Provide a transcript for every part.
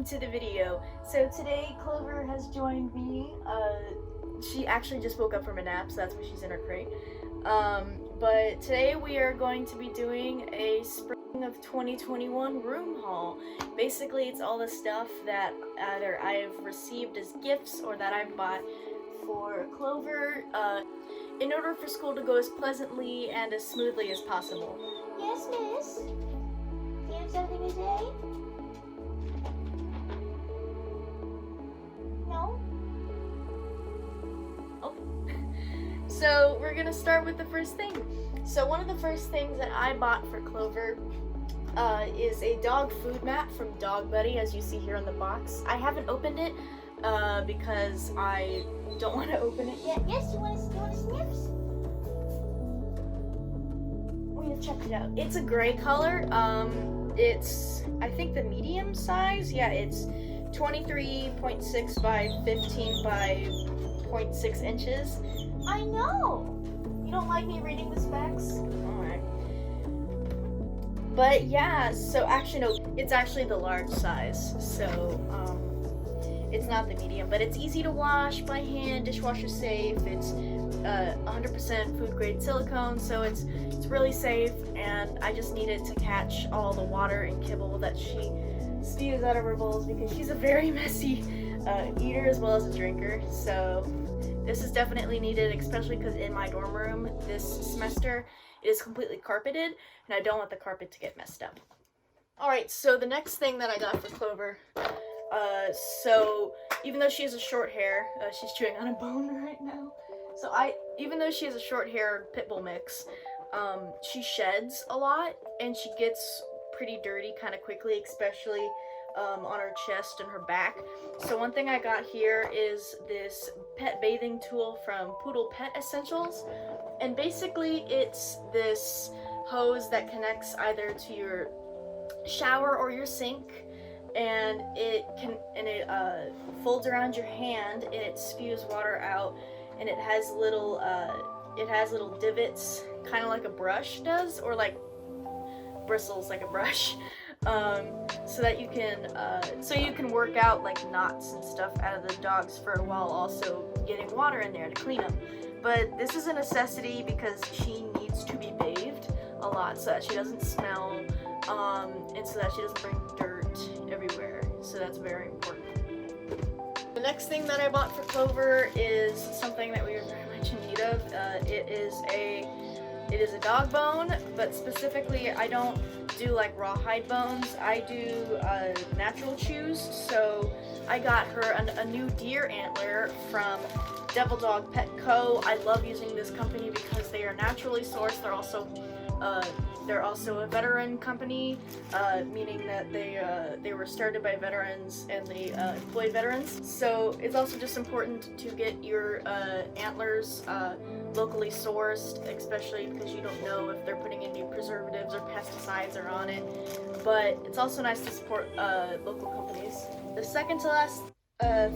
to the video. So today Clover has joined me. She actually just woke up from a nap, so that's why she's in her crate. But today we are going to be doing a spring of 2021 room haul. Basically, it's all the stuff that either I've received as gifts or that I've bought for Clover in order for school to go as pleasantly and as smoothly as possible. Yes, miss? Do you have something to say? No? Oh. So we're gonna start with the first thing. So one of the first things that I bought for Clover is a dog food mat from DogBuddy, as you see here on the box. I haven't opened it because I don't want to open it yet. Yes, you want to sniffs? We're gonna check it out. It's a gray color. It's, I think, the medium size. Yeah, it's 23.6 by 15 by 0.6 inches. I know! You don't like me reading the specs? Alright. But yeah, so actually no, it's actually the large size. So, it's not the medium, but it's easy to wash by hand, dishwasher safe. It's 100% food grade silicone, so it's really safe, and I just need it to catch all the water and kibble that she spews out of her bowls because she's a very messy eater as well as a drinker. So this is definitely needed, especially because in my dorm room this semester it is completely carpeted, and I don't want the carpet to get messed up. Alright, so the next thing that I got for Clover, so even though she has a short hair, she's chewing on a bone right now. So even though she has a short hair pit bull mix, she sheds a lot and she gets pretty dirty kind of quickly, especially on her chest and her back. So one thing I got here is this pet bathing tool from Poodle Pet Essentials, and basically it's this hose that connects either to your shower or your sink, and it folds around your hand and it spews water out, and it has little divots, kind of like a brush does, or like bristles like a brush, so that you can work out like knots and stuff out of the dog's fur while also getting water in there to clean them. But this is a necessity because she needs to be bathed a lot so that she doesn't smell, and so that she doesn't bring dirt everywhere. So that's very important. The next thing that I bought for Clover is something that we were very much in need of. It is a dog bone, but specifically I don't do like rawhide bones. I do natural chews. So I got her a new deer antler from Devil Dog Pet Co. I love using this company because they are naturally sourced. They're also a veteran company, meaning that they were started by veterans and they employ veterans. So it's also just important to get your antlers locally sourced, especially because you don't know if they're putting any preservatives or pesticides are on it. But it's also nice to support local companies. The second to last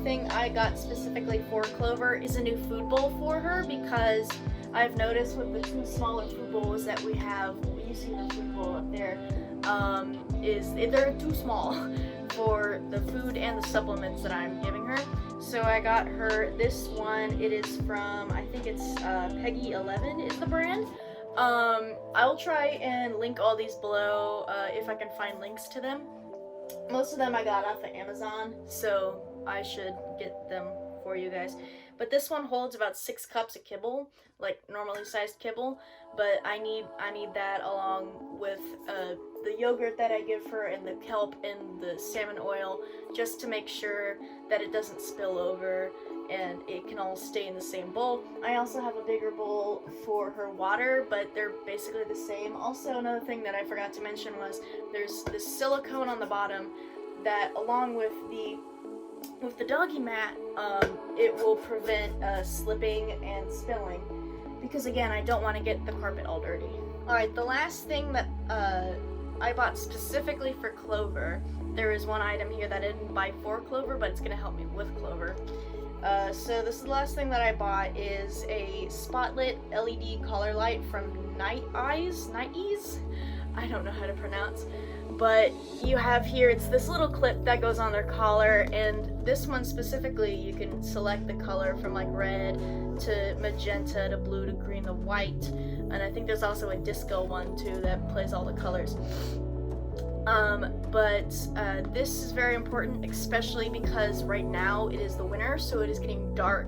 thing I got specifically for Clover is a new food bowl for her, because I've noticed with the two smaller food bowls that we have, you see the food bowl up there, they're too small for the food and the supplements that I'm giving her. So I got her this one. It is from, I think it's Peggy 11 is the brand. I'll try and link all these below if I can find links to them. Most of them I got off of Amazon, so I should get them for you guys. But this one holds about 6 cups of kibble, like normally sized kibble, but I need that along with the yogurt that I give her and the kelp and the salmon oil, just to make sure that it doesn't spill over and it can all stay in the same bowl. I also have a bigger bowl for her water, but they're basically the same. Also, another thing that I forgot to mention was there's this silicone on the bottom that, along with the doggy mat, it will prevent slipping and spilling, because again, I don't want to get the carpet all dirty. Alright, the last thing that I bought specifically for Clover, there is one item here that I didn't buy for Clover, but it's going to help me with Clover. So this is the last thing that I bought, is a SpotLit LED color light from Nite. I don't know how to pronounce. But you have here, it's this little clip that goes on their collar, and this one specifically, you can select the color from like red to magenta to blue to green to white. And I think there's also a disco one too that plays all the colors. This is very important, especially because right now it is the winter, so it is getting dark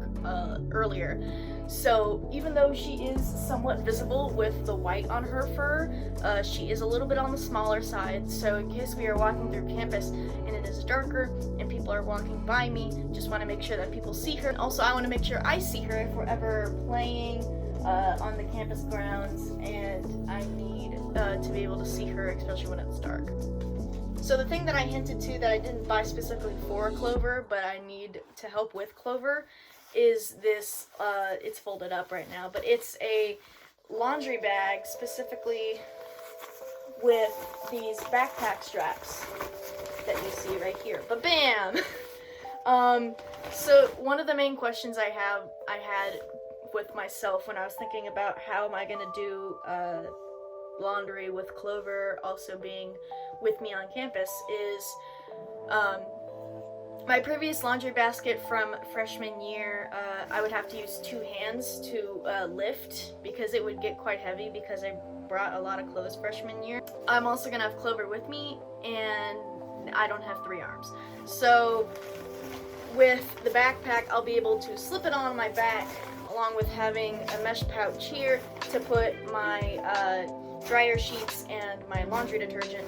earlier. So even though she is somewhat visible with the white on her fur, she is a little bit on the smaller side. So in case we are walking through campus and it is darker and people are walking by me, just want to make sure that people see her. And also I want to make sure I see her if we're ever playing on the campus grounds, and I need to be able to see her, especially when it's dark. So the thing that I hinted to that I didn't buy specifically for Clover, but I need to help with Clover, is this, it's folded up right now, but it's a laundry bag specifically with these backpack straps that you see right here. But bam! So one of the main questions I had with myself when I was thinking about how am I going to do laundry with Clover also being with me on campus is my previous laundry basket from freshman year, I would have to use 2 hands to lift because it would get quite heavy because I brought a lot of clothes freshman year. I'm also going to have Clover with me, and I don't have 3 arms. So with the backpack, I'll be able to slip it on my back along with having a mesh pouch here to put my dryer sheets and my laundry detergent.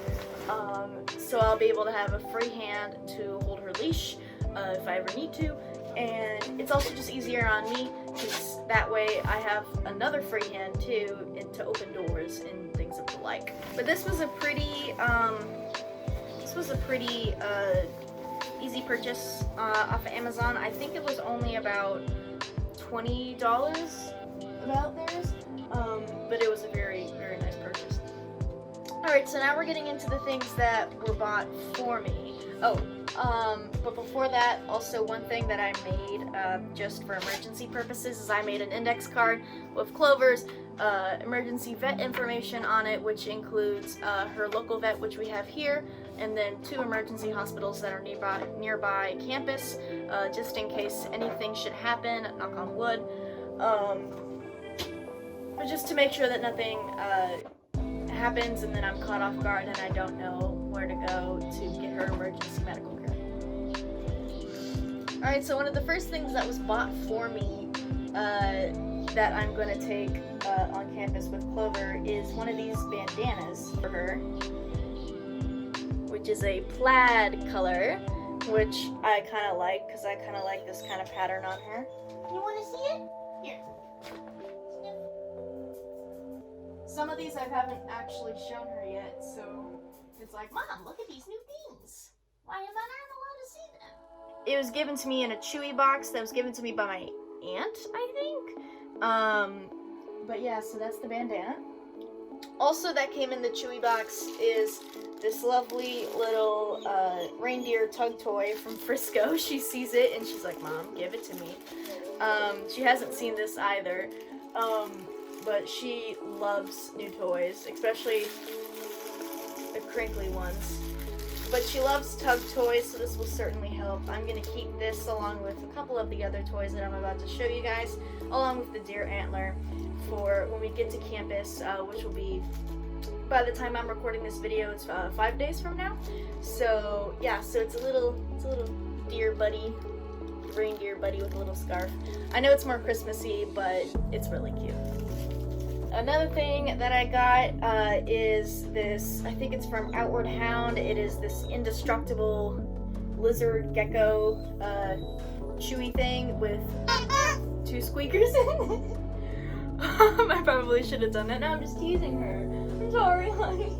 So I'll be able to have a free hand to hold her leash if I ever need to, and it's also just easier on me because that way I have another free hand too, and to open doors and things of the like. But this was a pretty easy purchase off of Amazon. I think it was only about $20 about theirs, but it was a very, very nice purchase. Alright, so now we're getting into the things that were bought for me. But before that, also one thing that I made just for emergency purposes is I made an index card with Clover's emergency vet information on it, which includes her local vet, which we have here, and then 2 emergency hospitals that are nearby campus, just in case anything should happen, knock on wood. But just to make sure that nothing happens and then I'm caught off guard and I don't know where to go to get her emergency medical care. Alright, so one of the first things that was bought for me that I'm going to take on campus with Clover is one of these bandanas for her, which is a plaid color, which I kind of like because I kind of like this kind of pattern on her. You want to see it? Here. Some of these I haven't actually shown her yet, so it's like, Mom, look at these new things. Why am I not allowed to see them? It was given to me in a Chewy box that was given to me by my aunt, I think. But yeah, so that's the bandana. Also that came in the Chewy box is this lovely little reindeer tug toy from Frisco. She sees it and she's like, Mom, give it to me. She hasn't seen this either. But she loves new toys, especially the crinkly ones. But she loves tug toys, so this will certainly help. I'm going to keep this along with a couple of the other toys that I'm about to show you guys, along with the deer antler, for when we get to campus, which will be, by the time I'm recording this video, it's 5 days from now. So yeah, so it's a little deer buddy, reindeer buddy with a little scarf. I know it's more Christmassy, but it's really cute. Another thing that I got is this, I think it's from Outward Hound. It is this indestructible lizard gecko chewy thing with 2 squeakers in it. I probably should have done that. No, I'm just teasing her. I'm sorry, honey.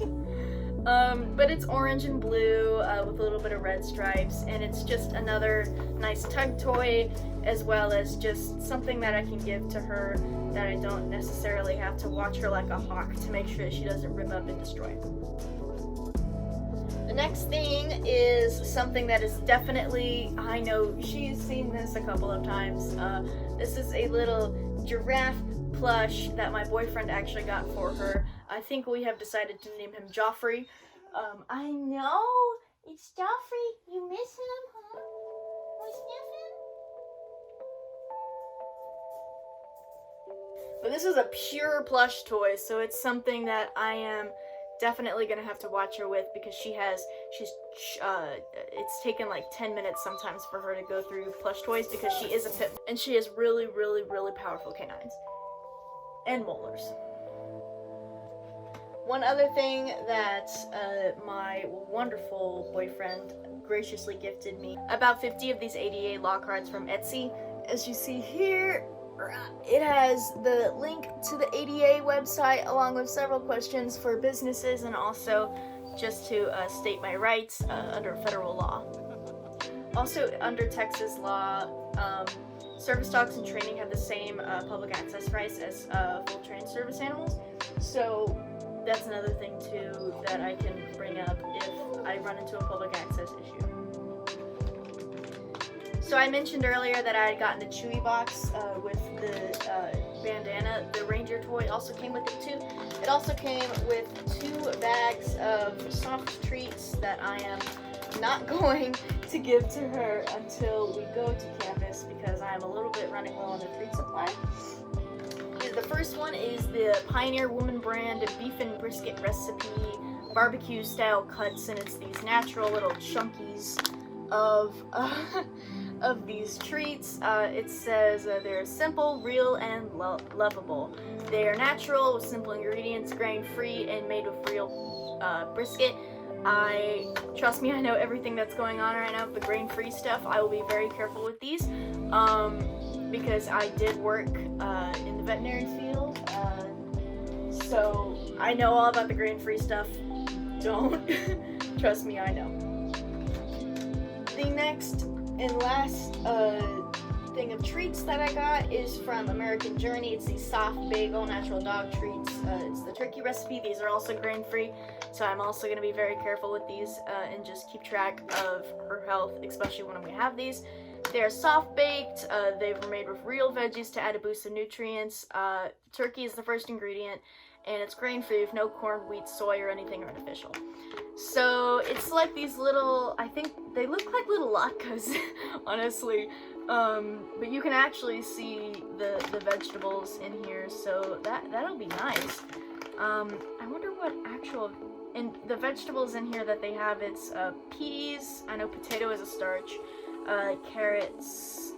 But it's orange and blue with a little bit of red stripes, and it's just another nice tug toy, as well as just something that I can give to her that I don't necessarily have to watch her like a hawk to make sure she doesn't rip up and destroy. The next thing is something that is definitely, I know she's seen this a couple of times. This is a little giraffe plush that my boyfriend actually got for her. I think we have decided to name him Joffrey. I know, it's Joffrey. You miss him, huh? What's him? But this is a pure plush toy, so it's something that I am definitely gonna have to watch her with, because it's taken like 10 minutes sometimes for her to go through plush toys, because she is a pit bull, and she has really, really, really powerful canines and molars. One other thing that my wonderful boyfriend graciously gifted me, about 50 of these ADA law cards from Etsy. As you see here, it has the link to the ADA website along with several questions for businesses, and also just to state my rights under federal law. Also, under Texas law, service dogs and training have the same public access rights as full trained service animals. So that's another thing too that I can bring up if I run into a public access issue. So I mentioned earlier that I had gotten the Chewy box with the bandana. The reindeer toy also came with it too. It also came with 2 bags of soft treats that I am not going to give to her until we go to campus, because I am a little bit running low on the treat supply. The first one is the Pioneer Woman brand beef and brisket recipe barbecue style cuts, and it's these natural little chunkies of these treats. It says they're simple, real, and lovable. They are natural with simple ingredients, grain-free, and made with real brisket. Trust me, I know everything that's going on right now with the grain-free stuff. I will be very careful with these because I did work in the veterinary field, so I know all about the grain-free stuff. Don't. Trust me, I know. The next and last thing of treats that I got is from American Journey. It's these soft bagel natural dog treats. It's the turkey recipe. These are also grain-free, so I'm also going to be very careful with these and just keep track of her health, especially when we have these. They're soft baked. They were made with real veggies to add a boost of nutrients. Turkey is the first ingredient, and it's grain-free with no corn, wheat, soy, or anything artificial. So it's like these little, I think they look like little latkes, honestly. But you can actually see the vegetables in here, so that'll be nice. I wonder what actual, and the vegetables in here that they have, it's peas, I know potato is a starch, carrots,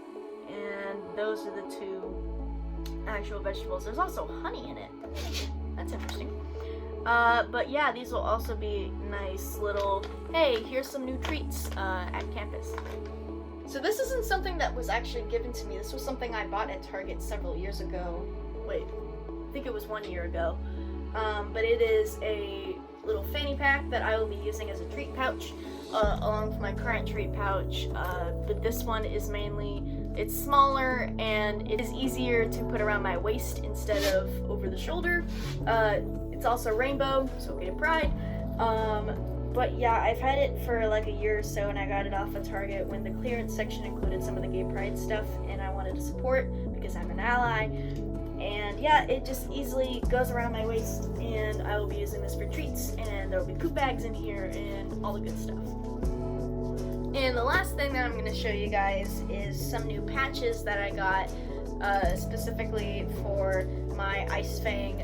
and those are the 2 actual vegetables. There's also honey in it. That's interesting. But yeah, these will also be nice little, hey, here's some new treats at campus. So this isn't something that was actually given to me. This was something I bought at Target several years ago. Wait, I think it was 1 year ago. But it is a little fanny pack that I will be using as a treat pouch, along with my current treat pouch. But this one is mainly, it's smaller and it is easier to put around my waist instead of over the shoulder. It's also rainbow, so gay pride. But yeah, I've had it for like a year or so, and I got it off of Target when the clearance section included some of the gay pride stuff, and I wanted to support because I'm an ally. And yeah, it just easily goes around my waist, and I will be using this for treats, and there will be poop bags in here and all the good stuff. And the last thing that I'm going to show you guys is some new patches that I got specifically for my Ice Fang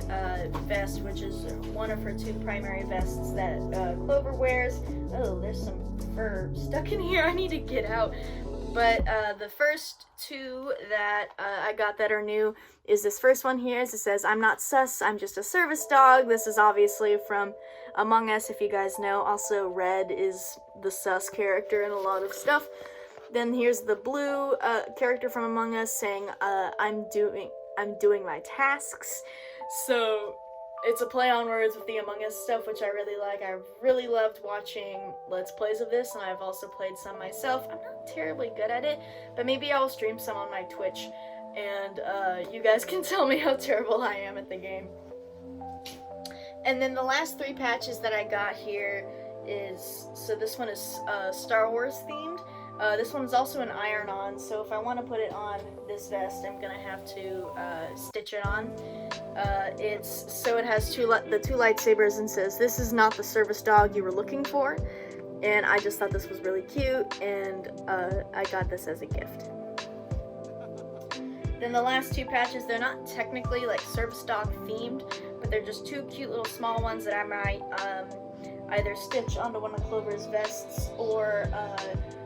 vest, which is one of her 2 primary vests that Clover wears. Oh, there's some fur stuck in here I need to get out. But the first 2 that I got that are new is this first one here. It says, "I'm not sus, I'm just a service dog." This is obviously from Among Us, if you guys know. Also, Red is the sus character in a lot of stuff. Then here's the blue character from Among Us saying, I'm doing my tasks. So it's a play on words with the Among Us stuff, which I really like. I really loved watching Let's Plays of this, and I've also played some myself. I'm not terribly good at it, but maybe I'll stream some on my Twitch, and you guys can tell me how terrible I am at the game. And then the last 3 patches that I got here is, so this one is Star Wars themed. This one's also an iron-on, so if I want to put it on this vest, I'm gonna have to stitch it on. It has the two lightsabers and says, "This is not the service dog you were looking for." And I just thought this was really cute, and I got this as a gift. Then the last two patches, they're not technically like service dog themed, but they're just two cute little small ones that I might either stitch onto one of Clover's vests, or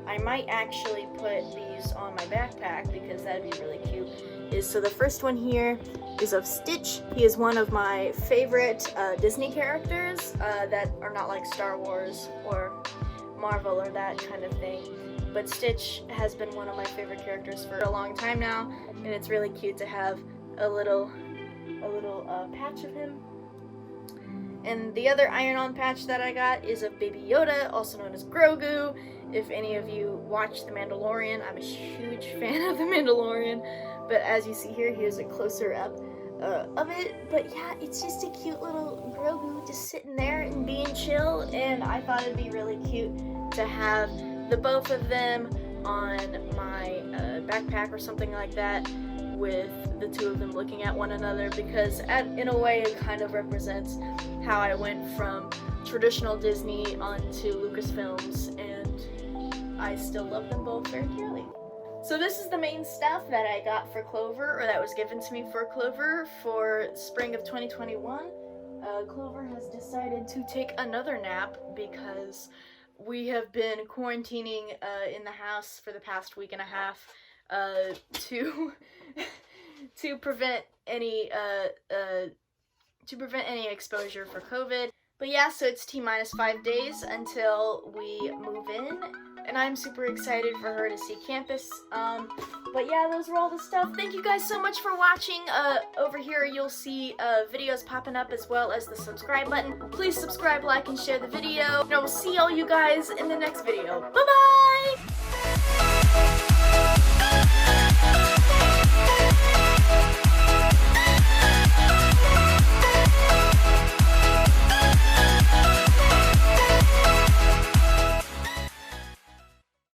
I might actually put these on my backpack because that'd be really cute. So the first one here is of Stitch. He is one of my favorite Disney characters that are not like Star Wars or Marvel or that kind of thing. But Stitch has been one of my favorite characters for a long time now, and it's really cute to have a little patch of him. And the other iron-on patch that I got is of Baby Yoda, also known as Grogu. If any of you watch The Mandalorian, I'm a huge fan of The Mandalorian. But as you see here, here's a closer up of it. But yeah, it's just a cute little Grogu just sitting there and being chill. And I thought it'd be really cute to have the both of them on my backpack or something like that, with the two of them looking at one another, because in a way it kind of represents how I went from traditional Disney onto Lucasfilms, and I still love them both very dearly. So this is the main stuff that I got for Clover, or that was given to me for Clover for spring of 2021. Clover has decided to take another nap because we have been quarantining in the house for the past week and a half to prevent any exposure for COVID. But yeah, so it's T-minus 5 days until we move in, and I'm super excited for her to see campus. But yeah, those are all the stuff. Thank you guys so much for watching. Over here you'll see videos popping up as well as the subscribe button. Please subscribe, like, and share the video. And I will see all you guys in the next video. Bye-bye!